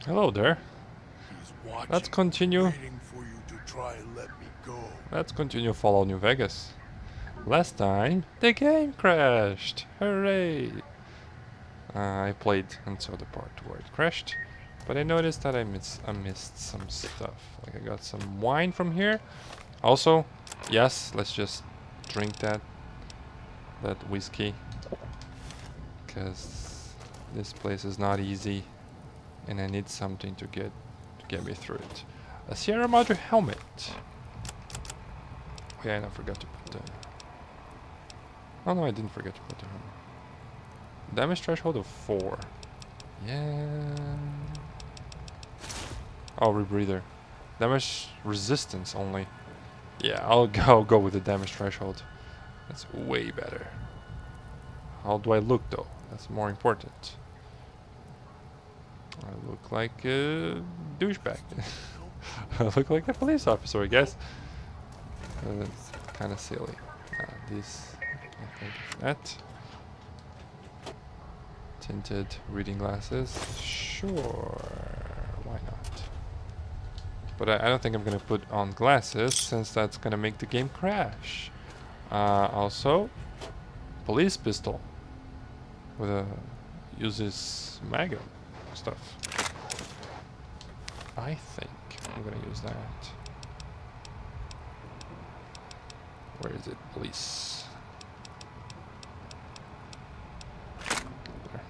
Hello there. He's Let's watching, continue. waiting for you to try and let me go. Let's continue Fallout New Vegas. Last time, the game crashed. Hooray! I played until the part where it crashed, but I noticed that I missed some stuff. Like I got some wine from here. Also, yes, let's just drink that whiskey, because this place is not easy, and I need something to get me through it. A Sierra Madre helmet. Oh yeah, and I forgot to put the. Oh no, I didn't forget to put the helmet. Damage threshold of 4. Yeah. Oh, rebreather. Damage resistance only. Yeah, I'll go with the damage threshold. That's way better. How do I look though? That's more important. I look like a douchebag. I look like a police officer, I guess. That's kind of silly. This, I think, is that. Tinted reading glasses. Sure, why not? But I don't think I'm gonna put on glasses since that's gonna make the game crash. Also, police pistol with a uses magnum stuff. I think I'm gonna use that. Where is it? Police. There.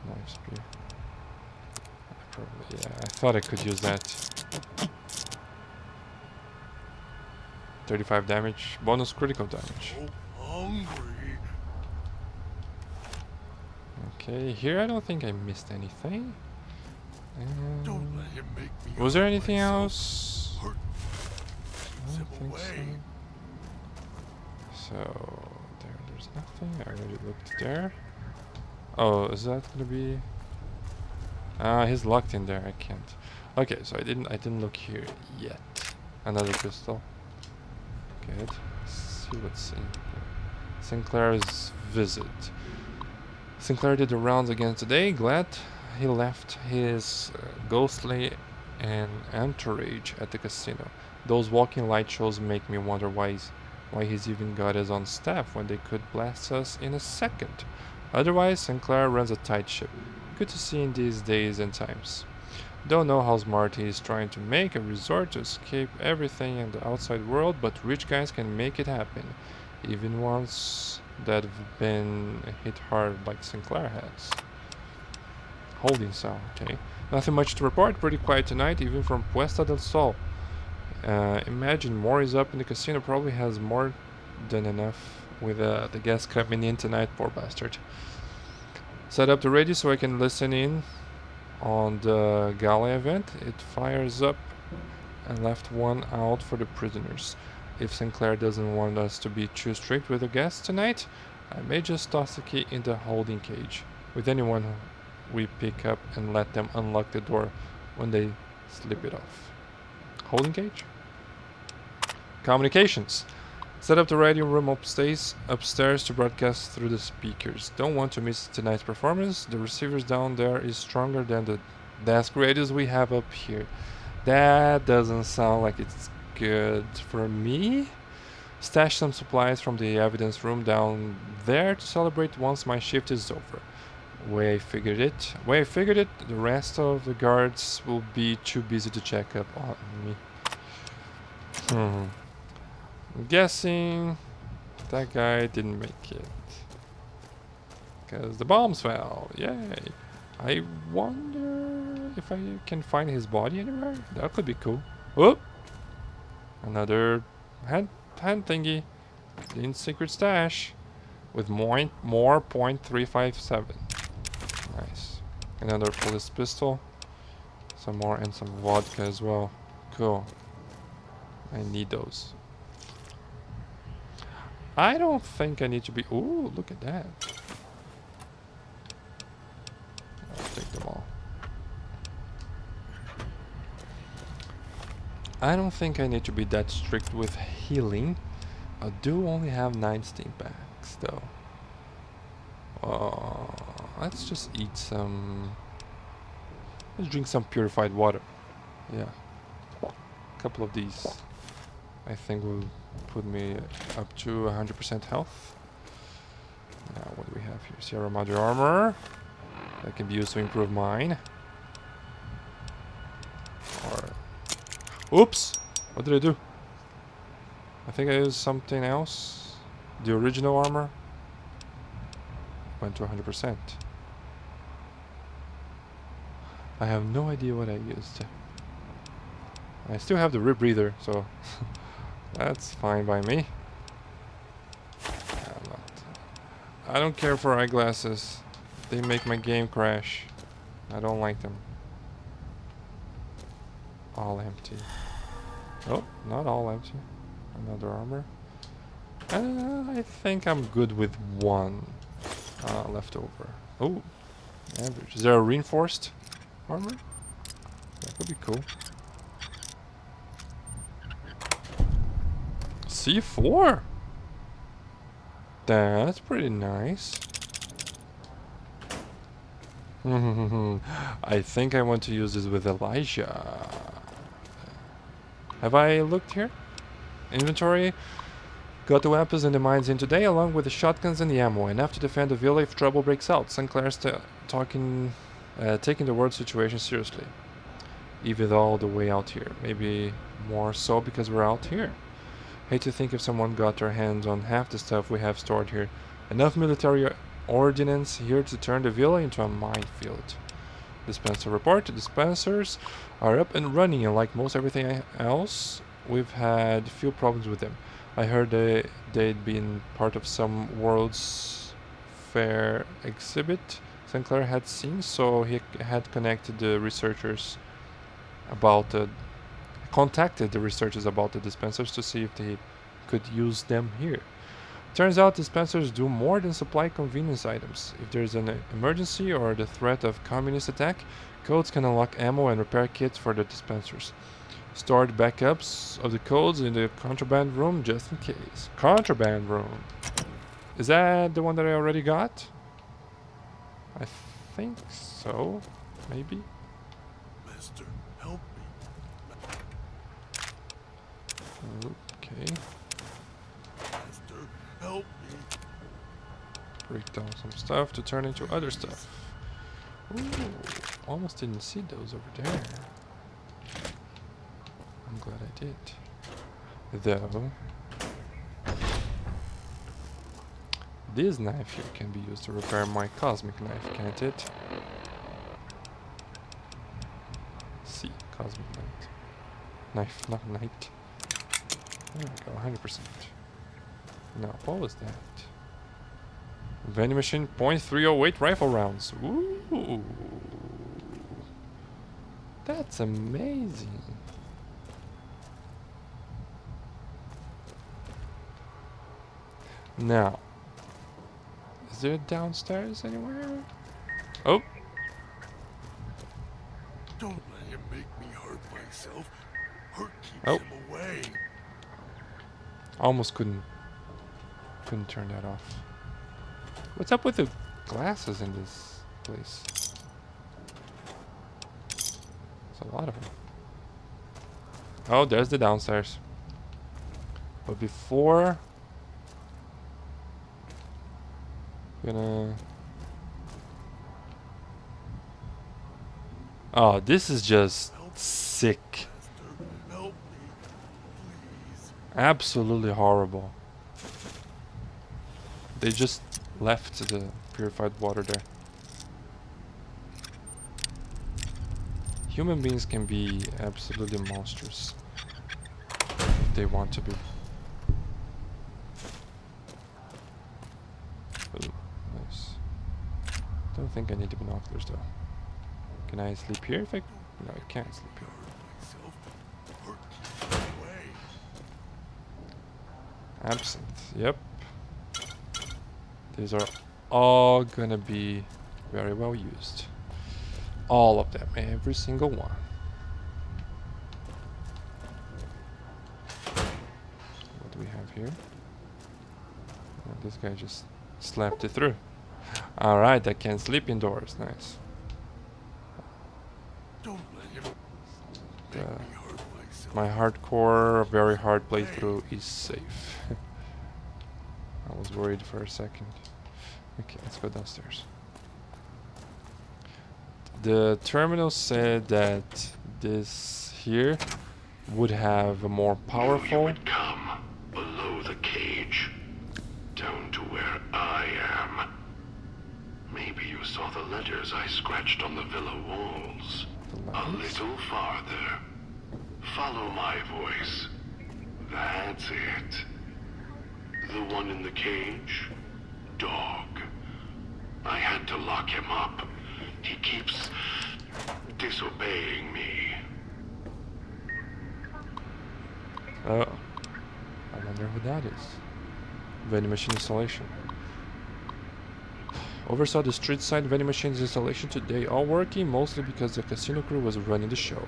Knife spear. Probably, yeah. I thought I could use that. 35 damage, bonus critical damage. So hungry. Okay, here I don't think I missed anything. Don't let him make me Was there hurt anything myself. else? Hurt. I Keeps him don't think away. so. So there's nothing. I already looked there. Oh, is that gonna be? He's locked in there. I can't. Okay, so I didn't look here yet. Another pistol. Good. Let's see what's in here. Sinclair's visit. Sinclair did the rounds again today. Glad he left his ghostly and entourage at the casino. Those walking light shows make me wonder why he's even got us on staff when they could blast us in a second. Otherwise, Sinclair runs a tight ship. Good to see in these days and times. Don't know how smart he is trying to make a resort to escape everything in the outside world, but rich guys can make it happen, even ones that have been hit hard like Sinclair has. Holding cell, okay. Nothing much to report, pretty quiet tonight, even from Puesta del Sol. Imagine Maury's up in the casino, probably has more than enough with the guests coming in tonight, poor bastard. Set up the radio so I can listen in on the gala event. It fires up and left one out for the prisoners. If Sinclair doesn't want us to be too strict with the guests tonight, I may just toss the key in the holding cage with anyone we pick up and let them unlock the door when they slip it off. Holding cage? Communications. Set up the radio room upstairs to broadcast through the speakers. Don't want to miss tonight's performance. The receivers down there is stronger than the desk radios we have up here. That doesn't sound like it's good for me. Stash some supplies from the evidence room down there to celebrate once my shift is over. Way I figured it, the rest of the guards will be too busy to check up on me. I'm guessing that guy didn't make it. Because the bombs fell. Yay. I wonder if I can find his body anywhere. That could be cool. Whoop! Another hand thingy. In secret stash. With more .357. Nice. Another police pistol. Some more and some vodka as well. Cool. I need those. I don't think I need to be... Ooh, look at that. I'll take them all. I don't think I need to be that strict with healing. I do only have 9 steam packs, though. Let's just eat some Let's drink some purified water. Yeah. A couple of these. I think will put me up to 100% health. Now, what do we have here? Sierra Madre armor. That can be used to improve mine. Or... Oops! What did I do? I think I used something else. The original armor went to 100%. I have no idea what I used. I still have the rebreather, so that's fine by me. I don't care for eyeglasses. They make my game crash. I don't like them. All empty. Oh, not all empty. Another armor. I think I'm good with one left over. Oh, average. Is there a reinforced armor? That could be cool. C4? That's pretty nice. I think I want to use this with Elijah. Have I looked here? Inventory. Got the weapons and the mines in today, along with the shotguns and the ammo, enough to defend the villa if trouble breaks out. Sinclair's taking the world situation seriously. Even all the way out here. Maybe more so because we're out here. Hate to think if someone got their hands on half the stuff we have stored here. Enough military ordnance here to turn the villa into a minefield. Dispenser report. The dispensers are up and running, and like most everything else, we've had few problems with them. I heard they'd been part of some World's Fair exhibit Sinclair had seen, so he had contacted the researchers about the dispensers to see if they could use them here. Turns out dispensers do more than supply convenience items. If there's an emergency or the threat of communist attack, codes can unlock ammo and repair kits for the dispensers. Stored backups of the codes in the contraband room just in case. Contraband room. Is that the one that I already got? I think so. Maybe. Mister, help me. Okay. Mister, help me. Break down some stuff to turn into other stuff. Ooh, almost didn't see those over there. I'm glad I did. Though, this knife here can be used to repair my cosmic knife, can't it? See, cosmic knife. Knife, not knight. There we go, 100%. Now, what was that? Vending machine, .308 rifle rounds. Ooh, that's amazing. Now, is there downstairs anywhere? Oh, Don't let him make me hurt myself. Hurt keeps Oh. him away. almost couldn't turn that off. What's up with the glasses in this place? There's a lot of them. Oh, there's the downstairs. But before, gonna... Oh, this is just sick. Mister, help me, please. Absolutely horrible. They just left the purified water there. Human beings can be absolutely monstrous if they want to be. Ooh, nice. Don't think I need the binoculars though. Can I sleep here if I... No, I can't sleep here. Hurt myself. Hurt keeps him away. Absinthe, yep. These are all gonna be very well used. All of them, every single one. What do we have here? Oh, this guy just slapped it through. Alright, I can sleep indoors, nice. Don't let him The, make me hurt myself. my hardcore, very hard playthrough is safe. I was worried for a second. Okay, let's go downstairs. The terminal said that this here would have a more You powerful. would come below the cage, down to where I am. Maybe you saw the letters I scratched on the villa walls. The A letters? little farther. Follow my voice. That's it. The one in the cage? Dog. I had to lock him up. He keeps disobeying me. Oh, I wonder who that is. Vending machine installation. Oversaw the street side vending machines installation today, all working mostly because the casino crew was running the show.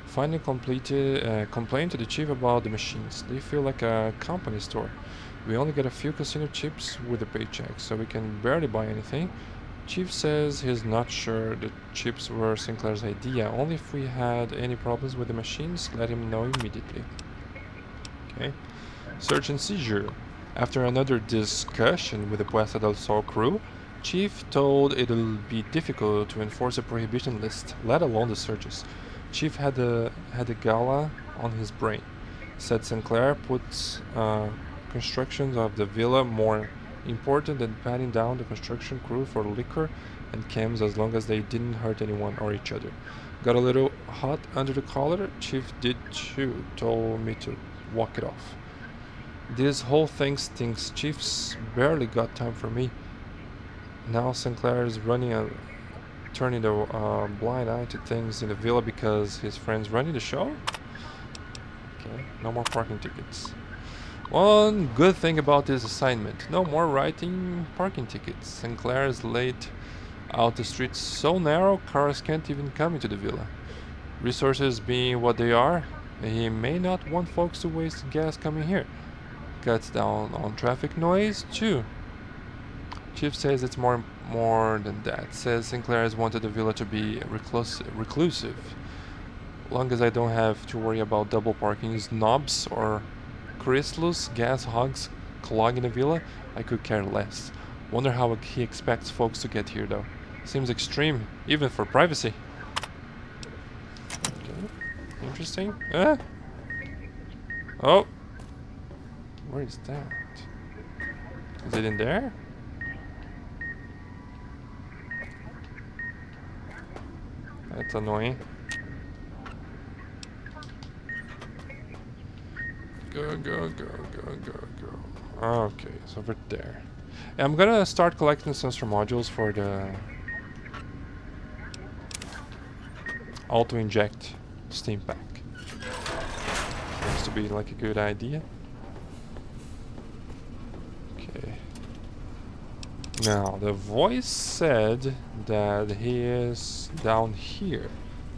Finally complained to the chief about the machines. They feel like a company store. We only get a few casino chips with a paycheck, so we can barely buy anything. Chief says he's not sure the chips were Sinclair's idea. Only if we had any problems with the machines, let him know immediately. Okay. Search and seizure. After another discussion with the Puesta del Sol crew, Chief told it'll be difficult to enforce a prohibition list, let alone the searches. Chief had a gala on his brain. Said Sinclair puts construction of the villa more important than patting down the construction crew for liquor and chems as long as they didn't hurt anyone or each other. Got a little hot under the collar. Chief did too. Told me to walk it off. This whole thing stinks. Chief's barely got time for me. Now Sinclair is turning the blind eye to things in the villa because his friend's running the show? Okay, no more parking tickets. One good thing about this assignment, no more writing parking tickets. Sinclair is laid out the streets so narrow cars can't even come into the villa. Resources being what they are, he may not want folks to waste gas coming here. Cuts down on traffic noise too. Chief says it's more than that. Says Sinclair has wanted the villa to be reclusive. Long as I don't have to worry about double parking snobs or Chrysalis gas hogs clogging the villa, I could care less. Wonder how he expects folks to get here though. Seems extreme, even for privacy. Okay, interesting. Oh! Where is that? Is it in there? That's annoying. Go, go, go, go, go, go. Okay, it's over there. Yeah, I'm gonna start collecting sensor modules for the auto-inject steam pack. Seems to be like a good idea. Okay. Now, the voice said that he is down here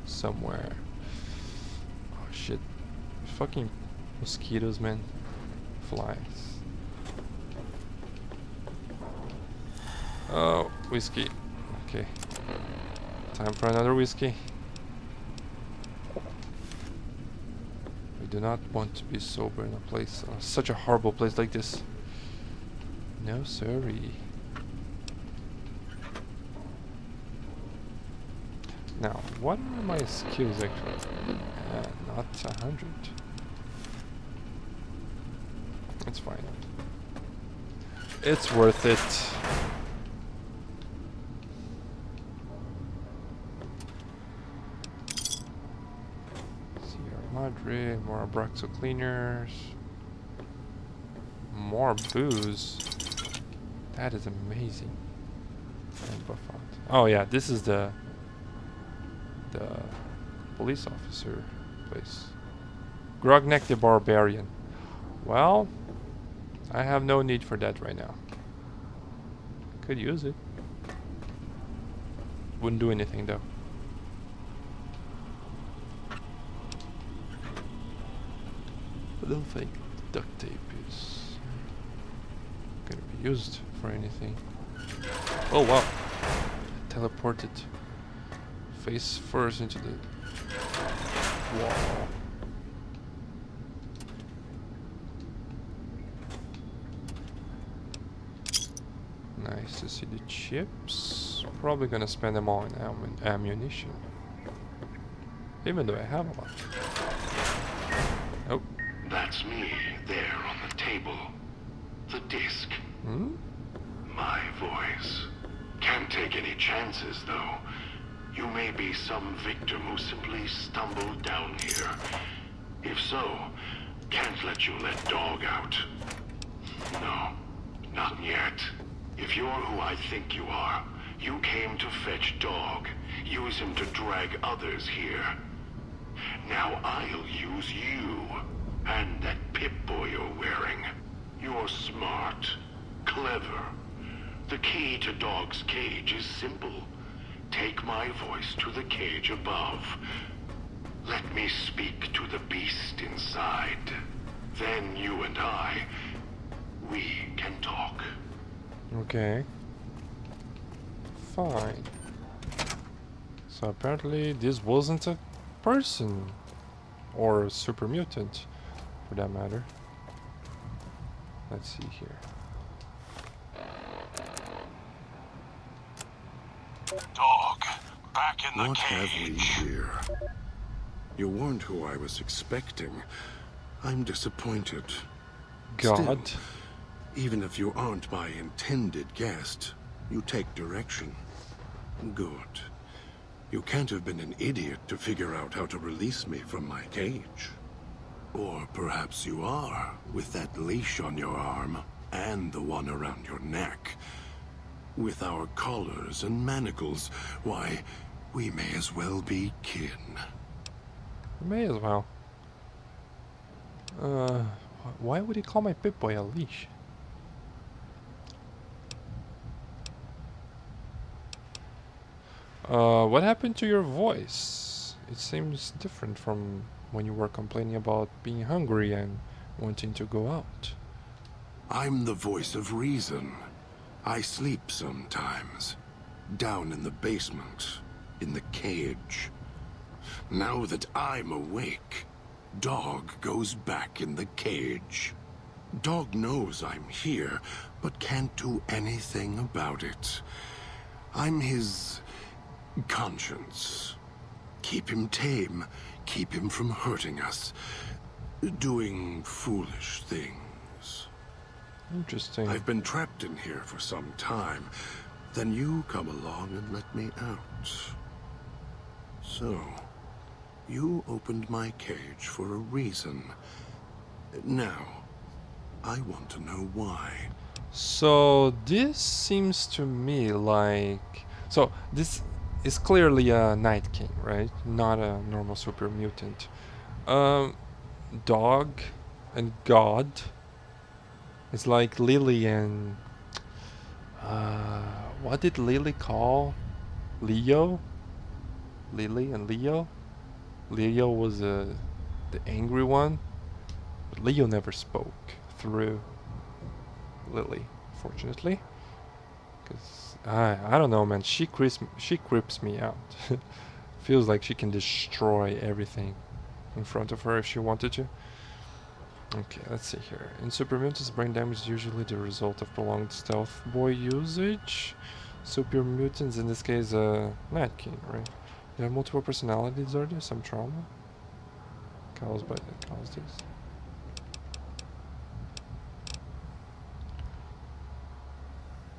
somewhere. Oh shit. Fucking mosquitoes, man. Flies. Oh, whiskey. Okay. Time for another whiskey. We do not want to be sober in a place, such a horrible place like this. No, sorry. Now, what are my skills actually? Not 100. It's fine. It's worth it. Sierra Madre, more Abraxo cleaners. More booze. That is amazing. And Buffon. Oh yeah, this is the police officer place. Grognek the Barbarian. Well, I have no need for that right now. Could use it. Wouldn't do anything though. I don't think duct tape is gonna be used for anything. Oh wow. Teleported. face first into the wall. Nice to see the chips. Probably gonna spend them all in ammunition. Even though I have a lot. Oh. That's me, there on the table. The disc. Hmm? My voice. Can't take any chances, though. You may be some victim who simply stumbled down here. If so, can't let you let Dog out. No, not yet. If you're who I think you are, you came to fetch Dog. Use him to drag others here. Now I'll use you. And that Pip-Boy you're wearing. You're smart. Clever. The key to Dog's cage is simple. Take my voice to the cage above. Let me speak to the beast inside. Then you and I, we can talk. Okay. Fine. So apparently this wasn't a person. Or a super mutant, for that matter. Let's see here. Dog, back in the What have we cage. here? You weren't who I was expecting. I'm disappointed. God. Still, even if you aren't my intended guest, you take direction. Good. You can't have been an idiot to figure out how to release me from my cage. Or perhaps you are, with that leash on your arm, and the one around your neck. With our collars and manacles, why, we may as well be kin. May as well. Why would he call my Pip-Boy a leash? What happened to your voice? It seems different from when you were complaining about being hungry and wanting to go out. I'm the voice of reason. I sleep sometimes. Down in the basement. In the cage. Now that I'm awake, Dog goes back in the cage. Dog knows I'm here, but can't do anything about it. I'm his conscience. Keep him tame, keep him from hurting us, doing foolish things. Interesting. I've been trapped in here for some time. Then you come along and let me out. So, you opened my cage for a reason. Now, I want to know why. So this seems to me like... So this is clearly a Night King, right? Not a normal super mutant. Dog and God. It's like Lily and... what did Lily call Leo? Lily and Leo? Leo was the angry one. But Leo never spoke through Lily, fortunately. Because, I don't know, man. She creeps me out. Feels like she can destroy everything in front of her if she wanted to. Okay, let's see here. In Super Mutants, brain damage is usually the result of prolonged Stealth Boy usage. Super Mutants, in this case, Night King, right? You have multiple personality disorder, some trauma caused by this.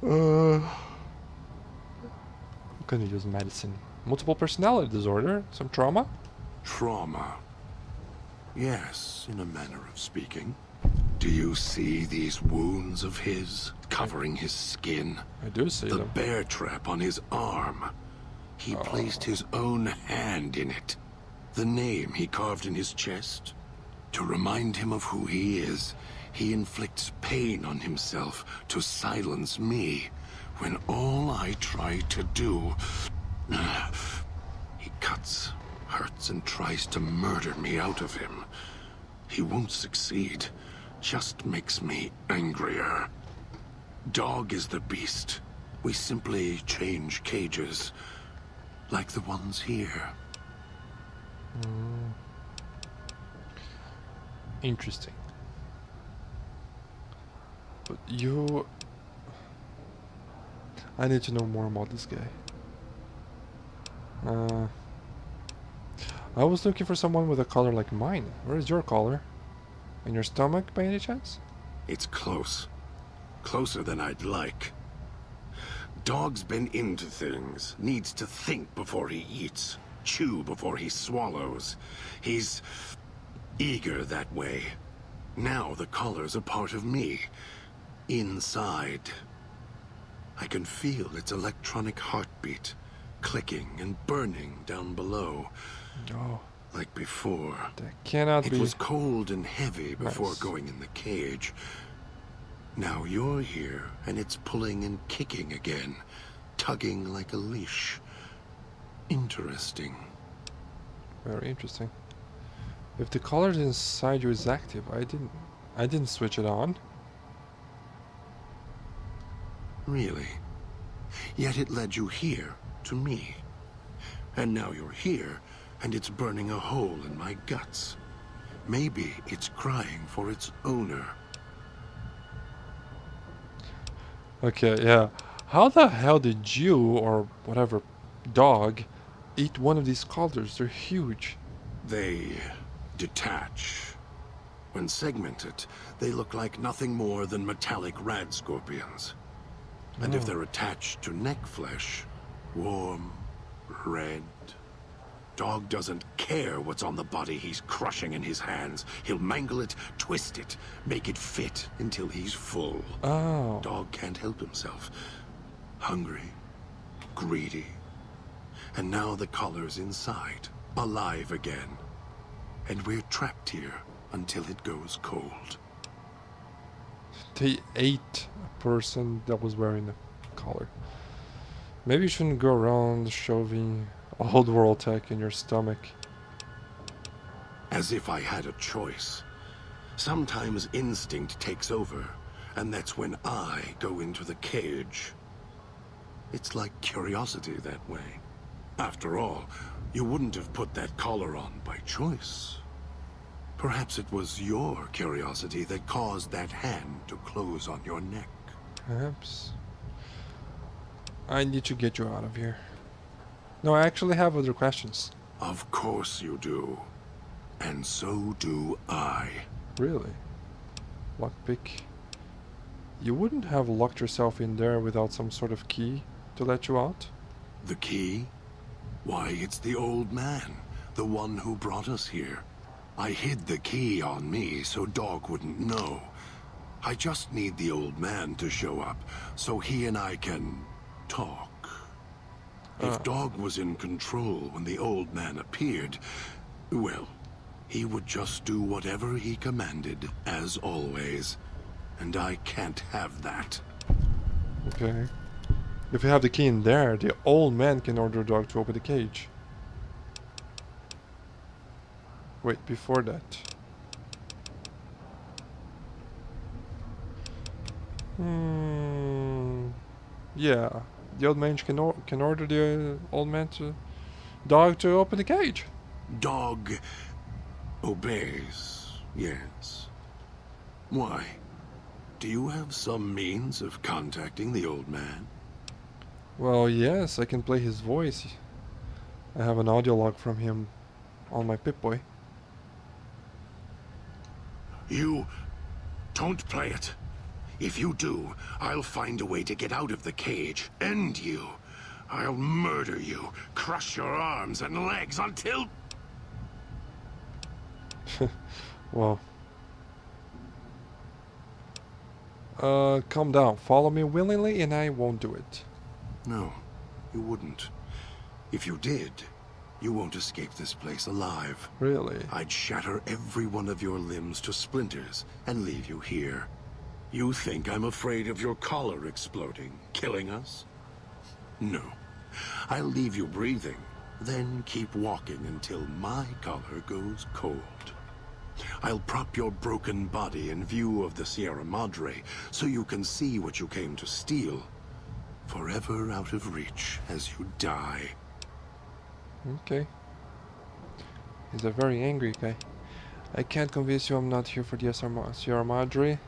I'm gonna use medicine. Multiple personality disorder, some trauma. Trauma. Yes, in a manner of speaking. Do you see these wounds of his, covering his skin? I do see The them. bear trap on his arm. He placed his own hand in it. The name he carved in his chest. To remind him of who he is, he inflicts pain on himself to silence me, when all I try to do... He cuts, hurts, and tries to murder me out of him. He won't succeed, just makes me angrier. Dog is the beast. We simply change cages. like the ones here. Interesting. But you... I need to know more about this guy. I was looking for someone with a collar like mine. Where is your collar? In your stomach, by any chance? It's close. Closer than I'd like. Dog's been into things. Needs to think before he eats. Chew before he swallows. He's eager that way. Now the collar's a part of me. Inside. I can feel its electronic heartbeat. Clicking and burning down below. Oh. Like before. That cannot be... It was cold and heavy before Nice. going in the cage. Now you're here, and it's pulling and kicking again. Tugging like a leash. Interesting. Very interesting. If the collar inside you is active, I didn't switch it on. Really? Yet it led you here, to me. And now you're here, and it's burning a hole in my guts. Maybe it's crying for its owner. Okay, yeah. How the hell did you, or whatever, dog, eat one of these collars? They're huge. They detach. When segmented, they look like nothing more than metallic rad scorpions. And if Oh. they're attached to neck flesh, warm, red. Dog doesn't care what's on the body he's crushing in his hands. He'll mangle it, twist it, make it fit until he's full. Oh. Dog can't help himself. Hungry, greedy. And now the collar's inside, alive again. And we're trapped here until it goes cold. They ate a person that was wearing the collar. Maybe you shouldn't go around shoving old world tech in your stomach. As if I had a choice. Sometimes instinct takes over, and that's when I go into the cage. It's like curiosity that way. After all, you wouldn't have put that collar on by choice. Perhaps it was your curiosity that caused that hand to close on your neck. Perhaps. I need to get you out of here. No, I actually have other questions. Of course you do. And so do I. Really? Lockpick. You wouldn't have locked yourself in there without some sort of key to let you out? The key? Why, it's the old man, the one who brought us here. I hid the key on me so Dog wouldn't know. I just need the old man to show up so he and I can talk. If Dog was in control when the old man appeared, well, he would just do whatever he commanded, as always. And I can't have that. Okay. If you have the key in there, the old man can order Dog to open the cage. Wait, before that. Yeah. The old man can order the old man to... Dog to open the cage. Dog obeys, yes. Why? Do you have some means of contacting the old man? Well, yes, I can play his voice. I have an audio log from him on my Pip-Boy. You don't play it. If you do, I'll find a way to get out of the cage, end you. I'll murder you, crush your arms and legs until... Well. Calm down. Follow me willingly and I won't do it. No, you wouldn't. If you did, you won't escape this place alive. Really? I'd shatter every one of your limbs to splinters and leave you here. You think I'm afraid of your collar exploding, killing us? No. I'll leave you breathing, then keep walking until my collar goes cold. I'll prop your broken body in view of the Sierra Madre so you can see what you came to steal. Forever out of reach as you die. Okay. He's a very angry guy. I can't convince you I'm not here for the Sierra Madre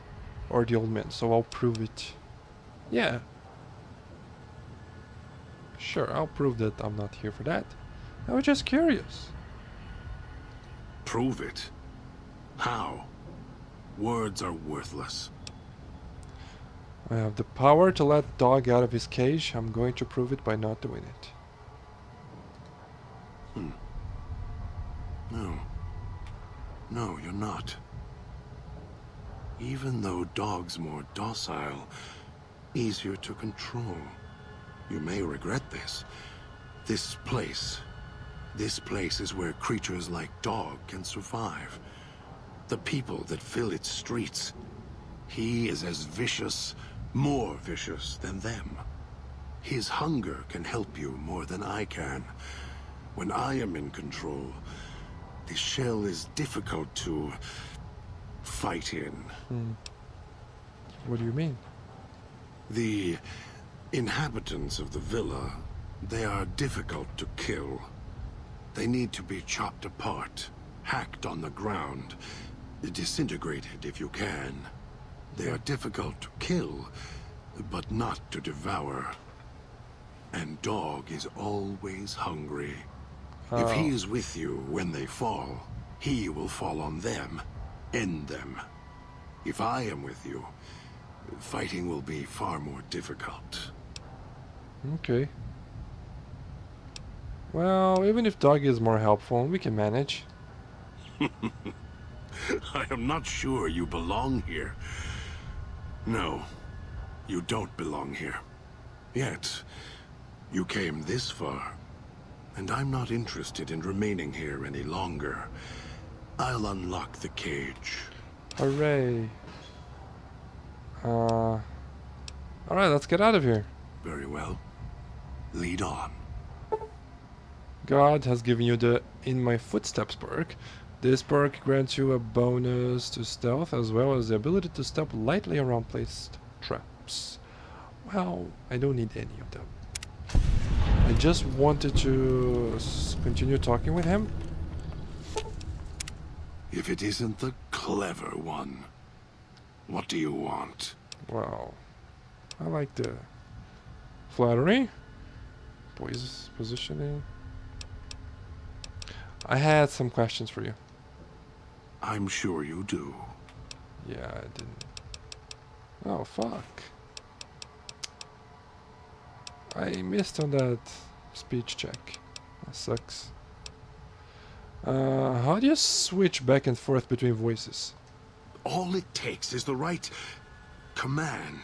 or the old man, so I'll prove it. Yeah. Sure, I'll prove that I'm not here for that. I was just curious. Prove it? How? Words are worthless. I have the power to let Dog out of his cage. I'm going to prove it by not doing it. No. No, you're not. Even though Dog's more docile, easier to control. You may regret this. This place is where creatures like Dog can survive. The people that fill its streets. He is as vicious, more vicious than them. His hunger can help you more than I can. When I am in control, the shell is difficult to fight in. What do you mean? The inhabitants of the villa, they are difficult to kill. They need to be chopped apart, hacked on the ground, disintegrated if you can. They are difficult to kill, but not to devour. And Dog is always hungry. If he is with you when they fall, he will fall on them, end them. If I am with you, fighting will be far more difficult. Okay. Well, even if Dog is more helpful, we can manage. I am not sure you belong here. No, you don't belong here. Yet, you came this far, and I'm not interested in remaining here any longer. I'll unlock the cage. Hooray. Alright, let's get out of here. Very well. Lead on. God has given you the In My Footsteps perk. This perk grants you a bonus to stealth as well as the ability to step lightly around placed traps. Well, I don't need any of them. I just wanted to continue talking with him. If it isn't the clever one, what do you want? Well, I like the flattery, positioning. I had some questions for you. I'm sure you do. Yeah, I didn't. Oh, fuck. I missed on that speech check. That sucks. How do you switch back and forth between voices? All it takes is the right command.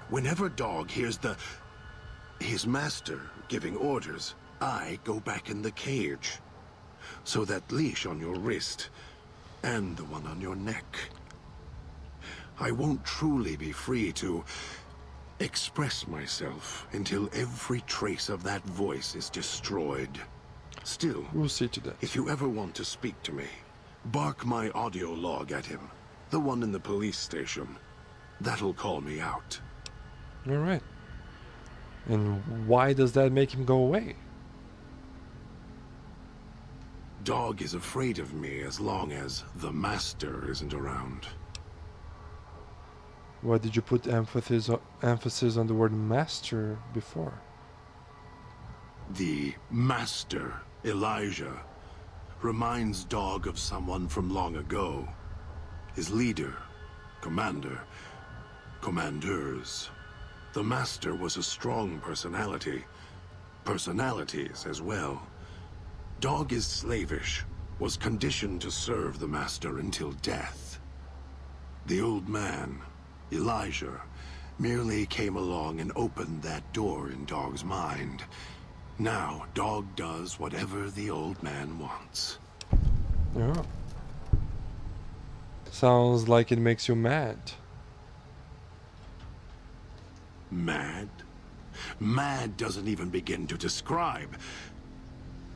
Whenever Dog hears his master giving orders, I go back in the cage. So that leash on your wrist, and the one on your neck. I won't truly be free to express myself until every trace of that voice is destroyed. Still, We'll see to that. if you ever want to speak to me, bark my audio log at him. The one in the police station. That'll call me out. Alright. And why does that make him go away? Dog is afraid of me as long as the master isn't around. Why did you put emphasis on the word master before? The master, Elijah, reminds Dog of someone from long ago. His leader, commander, commanders. The master was a strong personality. Personalities as well. Dog is slavish, was conditioned to serve the master until death. The old man, Elijah, merely came along and opened that door in Dog's mind. Now, Dog does whatever the old man wants. Yeah. Sounds like it makes you mad. Mad? Mad doesn't even begin to describe.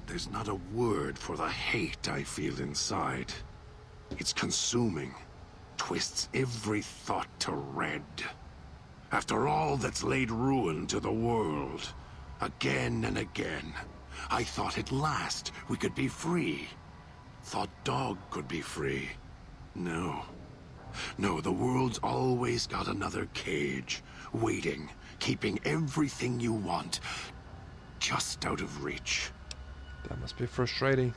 There's not a word for the hate I feel inside. It's consuming. Twists every thought to red. After all that's laid ruin to the world, again and again, I thought at last we could be free. Thought Dog could be free. No. No, the world's always got another cage, waiting, keeping everything you want just out of reach. That must be frustrating.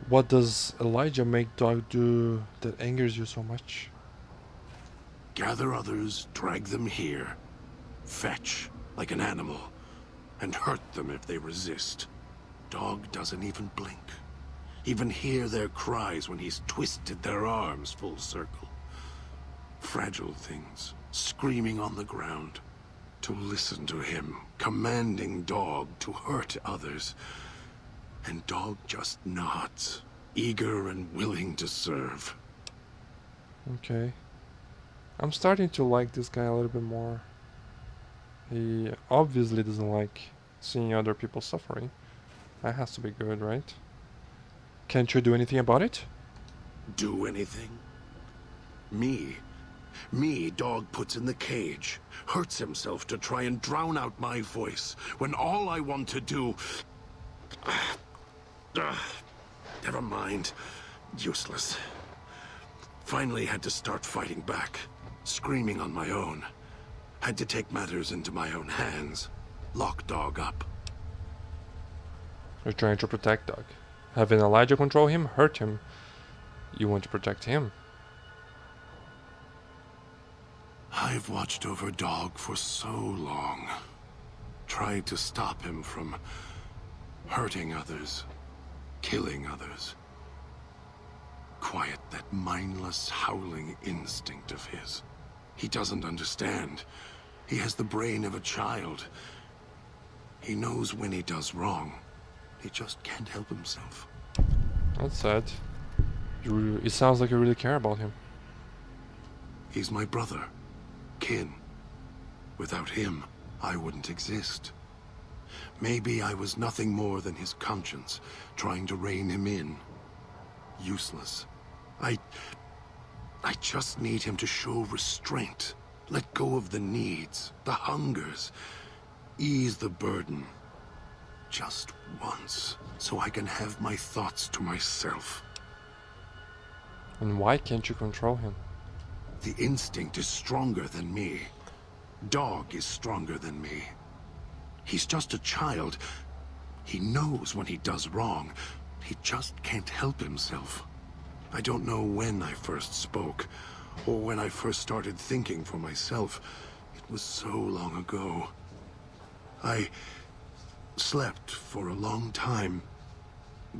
What does Elijah make Dog do that angers you so much? Gather others, drag them here, fetch like an animal, and hurt them if they resist. Dog doesn't even blink. Even hear their cries when he's twisted their arms full circle. Fragile things, screaming on the ground. To listen to him, commanding Dog to hurt others. And Dog just nods, eager and willing to serve. Okay. I'm starting to like this guy a little bit more. He obviously doesn't like seeing other people suffering. That has to be good, right? Can't you do anything about it? Do anything? Me, Dog puts in the cage, hurts himself to try and drown out my voice, when all I want to do... Never mind. Useless. Finally had to start fighting back, screaming on my own. Had to take matters into my own hands, lock Dog up. You're trying to protect Dog. Having Elijah control him, hurt him. You want to protect him. I've watched over Dog for so long. Tried to stop him from hurting others, killing others. Quiet that mindless, howling instinct of his. He doesn't understand. He has the brain of a child. He knows when he does wrong. He just can't help himself. That's sad. It sounds like you really care about him. He's my brother. Kin. Without him, I wouldn't exist. Maybe I was nothing more than his conscience, trying to rein him in. Useless. I just need him to show restraint. Let go of the needs, the hungers. Ease the burden. Just once, so I can have my thoughts to myself. And why can't you control him? The instinct is stronger than me. Dog is stronger than me. He's just a child. He knows when he does wrong. He just can't help himself. I don't know when I first spoke, or when I first started thinking for myself. It was so long ago. I slept for a long time.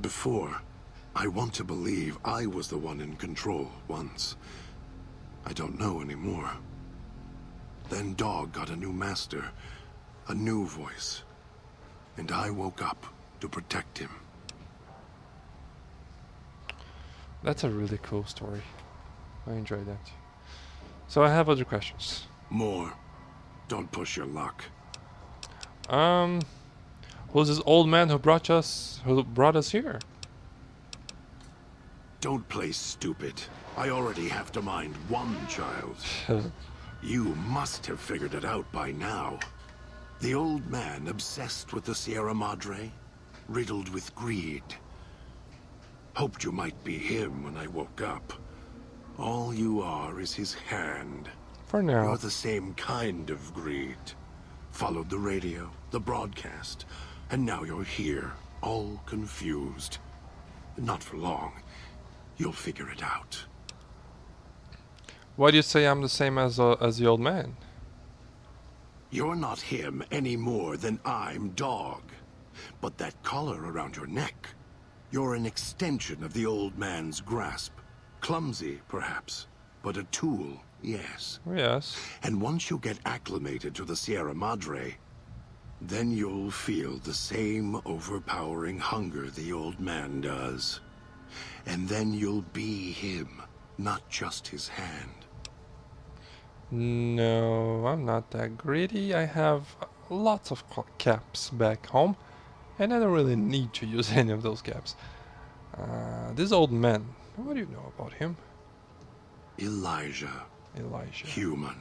Before, I want to believe I was the one in control once. I don't know anymore. Then Dog got a new master, a new voice. And I woke up to protect him. That's a really cool story. I enjoyed that. So I have other questions. More. Don't push your luck. Who's this old man who brought us here? Don't play stupid. I already have to mind one child. You must have figured it out by now. The old man obsessed with the Sierra Madre, riddled with greed. Hoped you might be him when I woke up. All you are is his hand. For now. You're the same kind of greed. Followed the radio, the broadcast, and now you're here, all confused. Not for long. You'll figure it out. Why do you say I'm the same as the old man? You're not him any more than I'm Dog. But that collar around your neck, you're an extension of the old man's grasp. Clumsy, perhaps, but a tool, yes. Yes. And once you get acclimated to the Sierra Madre, then you'll feel the same overpowering hunger the old man does. And then you'll be him, not just his hand. No, I'm not that greedy. I have lots of caps back home, and I don't really need to use any of those caps. This old man, what do you know about him? Elijah. Elijah. Human.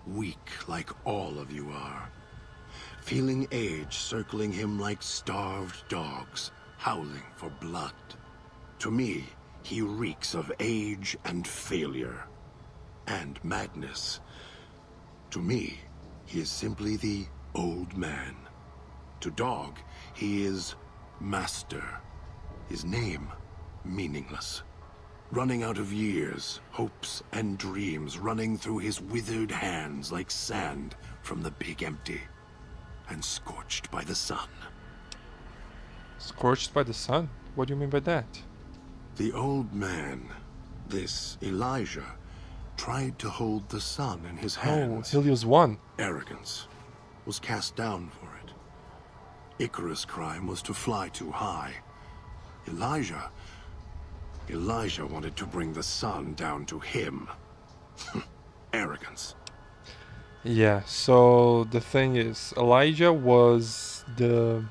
Weak like all of you are. feeling age circling him like starved dogs, howling for blood. To me, he reeks of age and failure, and madness. To me, he is simply the old man. To Dog, he is Master. His name, meaningless. Running out of years, hopes and dreams running through his withered hands like sand from the big empty, and scorched by the sun. Scorched by the sun? What do you mean by that? The old man, this Elijah, tried to hold the sun in his Oh, hands. Helios 1. Arrogance was cast down for it. Icarus' crime was to fly too high. Elijah wanted to bring the sun down to him. Arrogance. Yeah, so the thing is, Elijah was the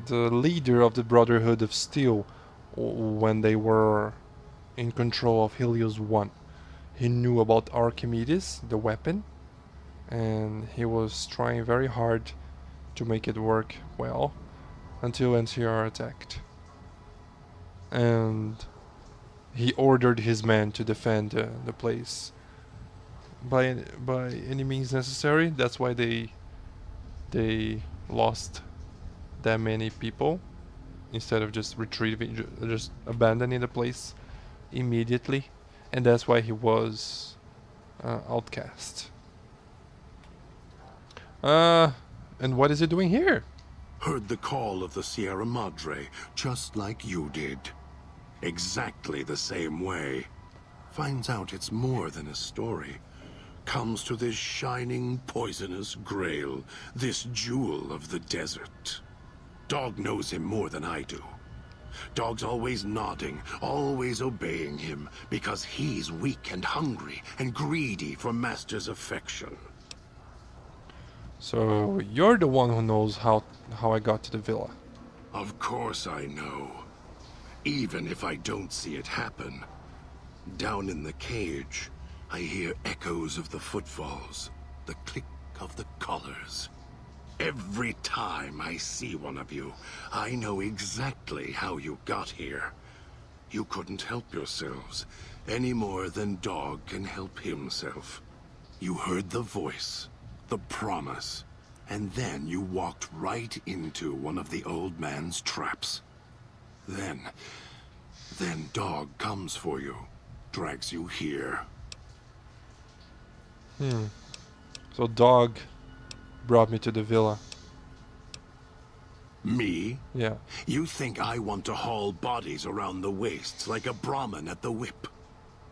leader of the Brotherhood of Steel when they were in control of Helios 1. He knew about Archimedes, the weapon, and he was trying very hard to make it work well until NCR attacked. And he ordered his men to defend the place by any means necessary. That's why they lost that many people instead of just retreating, just abandoning the place immediately, and that's why he was outcast. And what is he doing here? Heard the call of the Sierra Madre, just like you did. Exactly the same way. Finds out it's more than a story. Comes to this shining, poisonous grail, this jewel of the desert. Dog knows him more than I do. Dog's always nodding, always obeying him, because he's weak and hungry and greedy for Master's affection. So you're the one who knows how I got to the villa. Of course I know. Even if I don't see it happen. Down in the cage, I hear echoes of the footfalls, the click of the collars. Every time I see one of you, I know exactly how you got here. You couldn't help yourselves, any more than Dog can help himself. You heard the voice, the promise, and then you walked right into one of the old man's traps. Then Dog comes for you, drags you here. So Dog brought me to the villa. Me? Yeah. You think I want to haul bodies around the wastes like a Brahmin at the whip?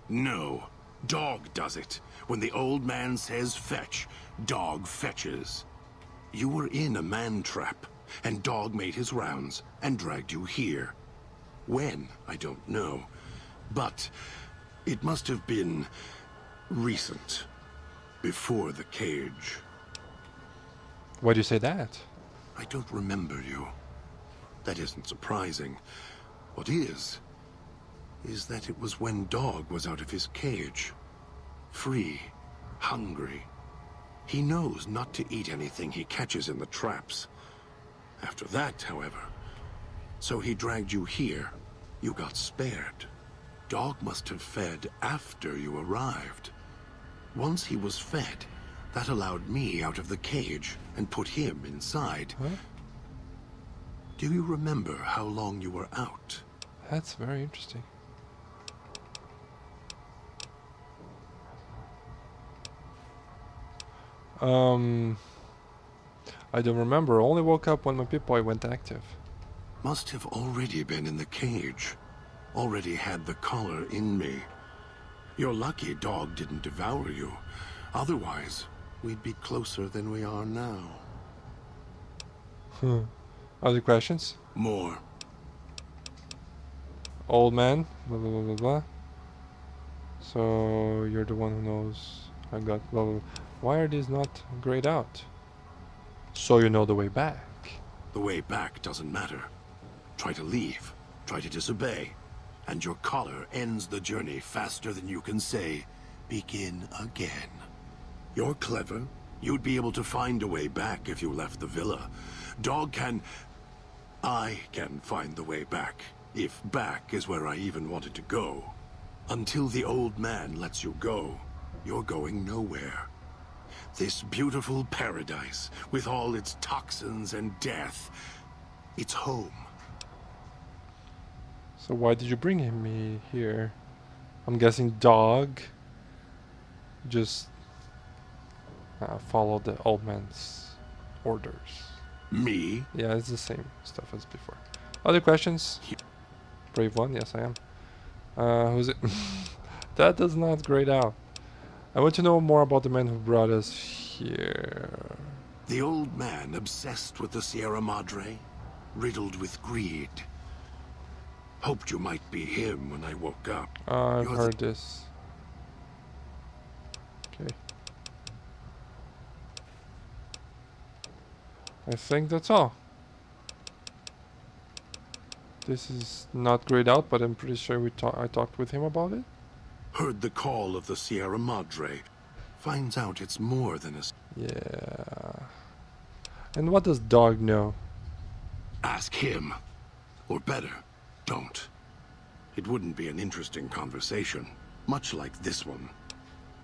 No. Dog does it. When the old man says fetch, Dog fetches. You were in a man trap, and Dog made his rounds and dragged you here. When, I don't know. But it must have been recent. Before the cage. Why do you say that? I don't remember you. That isn't surprising. What is that it was when Dog was out of his cage. Free, hungry. He knows not to eat anything he catches in the traps. After that, however, so he dragged you here. You got spared. Dog must have fed after you arrived. Once he was fed, that allowed me out of the cage and put him inside. Huh? Do you remember how long you were out? That's very interesting. I don't remember. I only woke up when my Pip-Boy went active. Must have already been in the cage. Already had the collar in me. You're lucky Dog didn't devour you. Otherwise, we'd be closer than we are now. Other questions? More. Old man, blah blah blah blah blah. So you're the one who knows I got blah blah blah. Why are these not grayed out? So you know the way back. The way back doesn't matter. Try to leave, try to disobey, and your collar ends the journey faster than you can say, begin again. You're clever, You'd be able to find a way back if you left the villa. Dog can... I can find the way back. If back is where I even wanted to go. Until the old man lets you go, you're going nowhere. This beautiful paradise, with all its toxins and death, it's home. So why did you bring me here? I'm guessing Dog just followed the old man's orders. Me? Yeah, it's the same stuff as before. Other questions? Brave one, yes I am. Who's it? That does not grade out. I want to know more about the man who brought us here. The old man obsessed with the Sierra Madre, riddled with greed. Hoped you might be him when I woke up. I've You're heard this. Okay. I think that's all. This is not grayed out, but I'm pretty sure I talked with him about it. Heard the call of the Sierra Madre. Finds out it's more than a... Yeah. And what does Dog know? Ask him. Or better, don't. It wouldn't be an interesting conversation. Much like this one.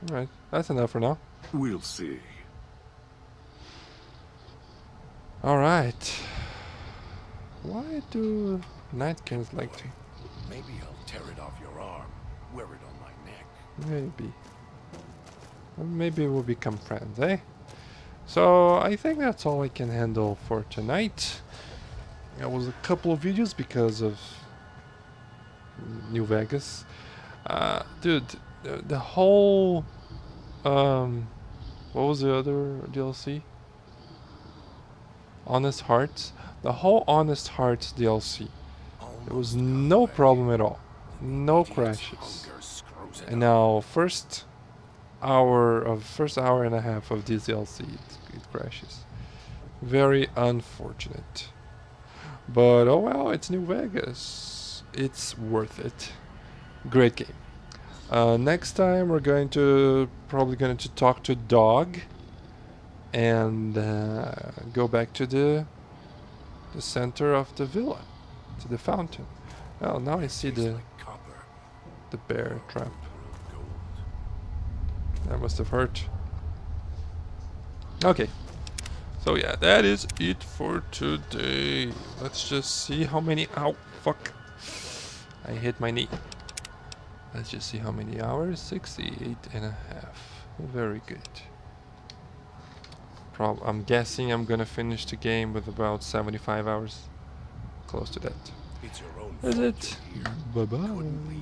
Alright, that's enough for now. We'll see. Alright. Why do Nightkins like to... Maybe I'll tear it off your arm. Wear it on my neck. Maybe. Well, maybe we'll become friends, eh? So, I think that's all I can handle for tonight. It was a couple of videos because of New Vegas. Dude, the whole... what was the other DLC? Honest Hearts. The whole Honest Hearts DLC. There was no problem at all. No crashes. And now, first hour and a half of this DLC, it crashes. Very unfortunate. But oh well, it's New Vegas. It's worth it. Great game. Next time we're probably going to talk to Dog and go back to the center of the villa, to the fountain. Well, now I see the bear trap. That must have hurt. Okay. So yeah, that is it for today. Let's just see how many... Ow, fuck. I hit my knee. Let's just see how many hours. 68 and a half. Very good. I'm guessing I'm gonna finish the game with about 75 hours. Close to that. It's your own Is fault it? you're here. Bye-bye. Couldn't leave.